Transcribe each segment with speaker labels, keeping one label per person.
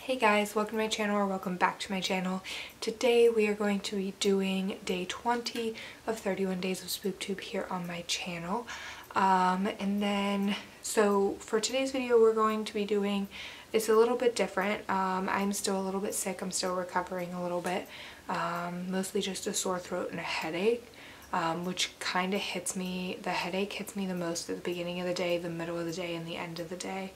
Speaker 1: Hey guys, welcome to my channel, or welcome back to my channel. Today we are going to be doing day 20 of 31 days of SpookTube here on my channel. So for today's video we're going to be doing, it's a little bit different. I'm still a little bit sick, I'm still recovering a little bit. Mostly just a sore throat and a headache, which kind of hits me. The headache hits me the most at the beginning of the day, the middle of the day, and the end of the day.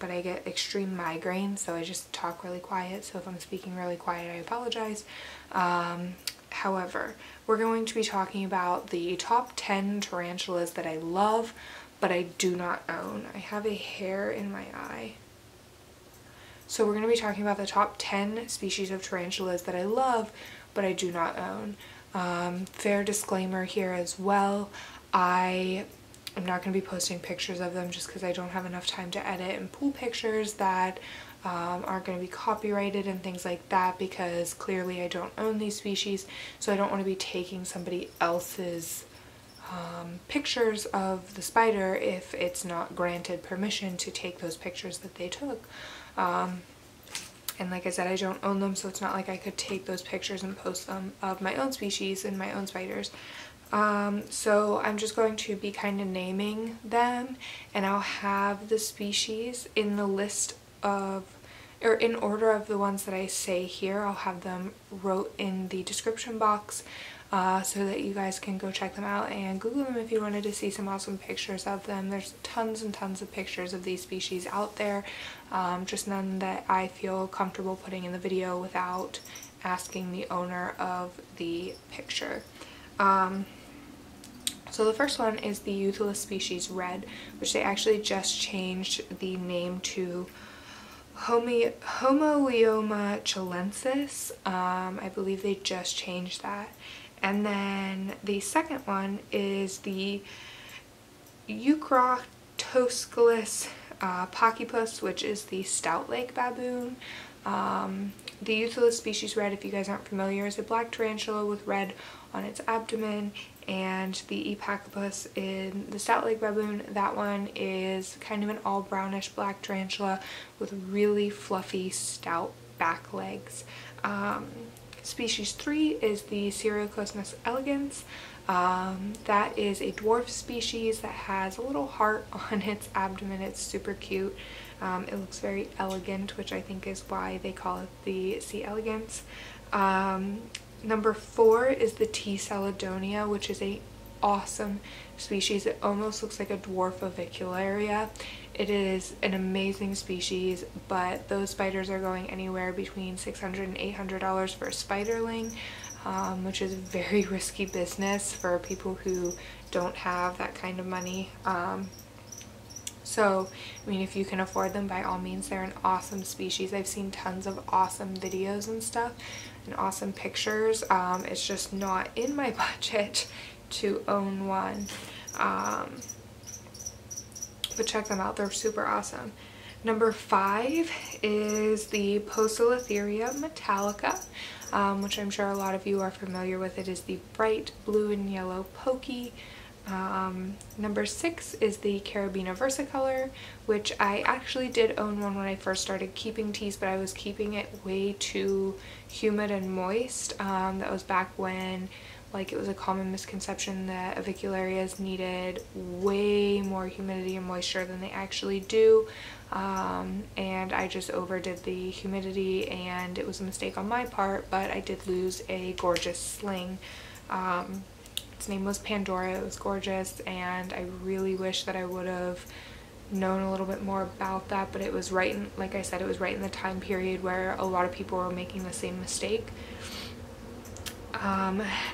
Speaker 1: But I get extreme migraines, so I just talk really quiet. So if I'm speaking really quiet, I apologize. However, we're going to be talking about the top 10 tarantulas that I love, but I do not own. I have a hair in my eye. So we're going to be talking about the top 10 species of tarantulas that I love, but I do not own. Fair disclaimer here as well. I'm not going to be posting pictures of them just because I don't have enough time to edit and pull pictures that aren't going to be copyrighted and things like that, because clearly I don't own these species, so I don't want to be taking somebody else's pictures of the spider if it's not granted permission to take those pictures that they took. And like I said, I don't own them, so it's not like I could take those pictures and post them of my own species and my own spiders. So I'm just going to be kind of naming them, and I'll have the species in the list of, or in order of the ones that I say here. I'll have them wrote in the description box so that you guys can go check them out and Google them if you wanted to see some awesome pictures of them. There's tons and tons of pictures of these species out there, just none that I feel comfortable putting in the video without asking the owner of the picture. So the first one is the Euathlus species red, which they actually just changed the name to Homoleoma chilensis. I believe they just changed that. And then the second one is the Eucratoscelus pachypus, which is the stout leg baboon. The Euathlus species red, if you guys aren't familiar, is a black tarantula with red on its abdomen, and the pachypus in the stout leg baboon, that one is kind of an all brownish black tarantula with really fluffy stout back legs. Species 3 is the Cyriocosmus elegance. That is a dwarf species that has a little heart on its abdomen. It's super cute. It looks very elegant, which I think is why they call it the C. elegans. Number 4 is the T. seladonia, which is a awesome species. It almost looks like a dwarf Versicolor. It is an amazing species, but those spiders are going anywhere between $600 and $800 for a spiderling, which is very risky business for people who don't have that kind of money. So, I mean, if you can afford them, by all means, they're an awesome species. I've seen tons of awesome videos and stuff and awesome pictures. It's just not in my budget to own one. But check them out, they're super awesome. Number 5 is the Poecilotheria metallica, which I'm sure a lot of you are familiar with. It is the bright blue and yellow pokey. Number 6 is the Caribena versicolor, which I actually did own one when I first started keeping teas, but I was keeping it way too humid and moist. That was back when, like, it was a common misconception that avicularias needed way more humidity and moisture than they actually do, and I just overdid the humidity, and it was a mistake on my part, but I did lose a gorgeous sling. Its name was Pandora. It was gorgeous, and I really wish that I would have known a little bit more about that, but it was right in, like I said, it was right in the time period where a lot of people were making the same mistake.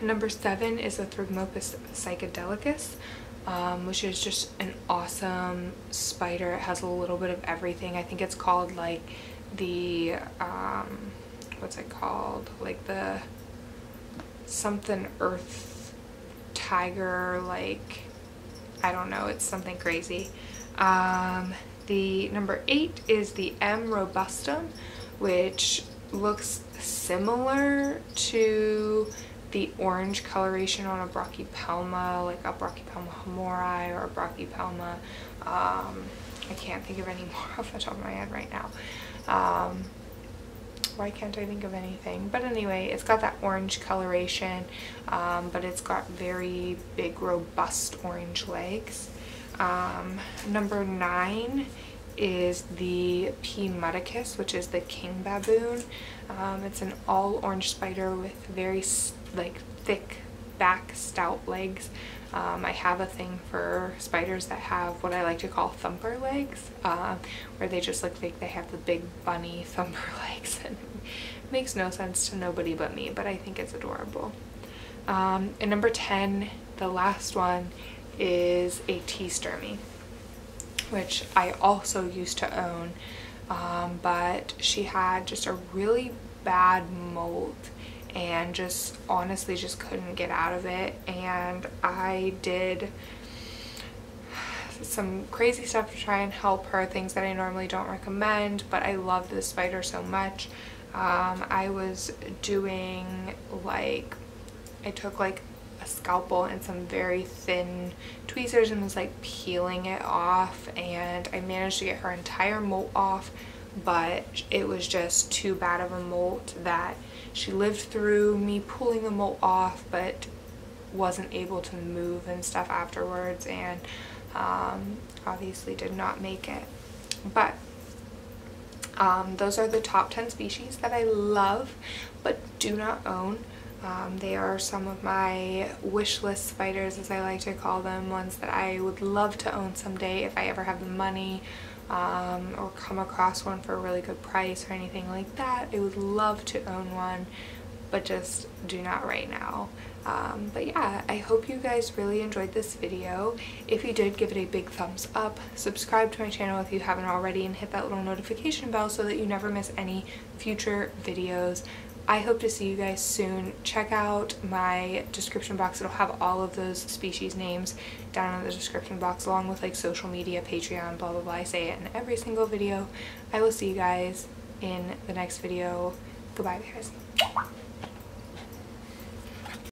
Speaker 1: Number 7 is the Thrigmopoeus psychedelicus, which is just an awesome spider. It has a little bit of everything. I think it's called like the, what's it called? Like the something earth tiger, like, I don't know, it's something crazy. The number 8 is the M. robustum, which looks similar to the orange coloration on a Brachypelma, like a Brachypelma humori or a Brachypelma, I can't think of any more off the top of my head right now. Why can't I think of anything? But anyway, it's got that orange coloration, but it's got very big, robust orange legs. Number 9 is the P. muticus, which is the king baboon. It's an all orange spider with very thick back, stout legs. I have a thing for spiders that have what I like to call thumper legs, where they just look like they have the big bunny thumper legs, and it makes no sense to nobody but me, but I think it's adorable. And number 10, the last one, is a T. stirmi, which I also used to own, but she had just a really bad molt and just honestly just couldn't get out of it, and I did some crazy stuff to try and help her, things that I normally don't recommend, but I loved this spider so much. I was doing I took a scalpel and some very thin tweezers and was peeling it off, and I managed to get her entire molt off, but it was just too bad of a molt that she lived through me pulling the molt off, but wasn't able to move and stuff afterwards, and obviously did not make it. But those are the top 10 species that I love but do not own. They are some of my wish list spiders, as I like to call them, ones that I would love to own someday if I ever have the money, or come across one for a really good price or anything like that. I would love to own one, but just do not right now. But yeah, I hope you guys really enjoyed this video. If you did, give it a big thumbs up, subscribe to my channel if you haven't already, and hit that little notification bell so that you never miss any future videos. I hope to see you guys soon. Check out my description box. It'll have all of those species names down in the description box, along with social media, Patreon, blah blah blah. I say it in every single video. I will see you guys in the next video. Goodbye, guys.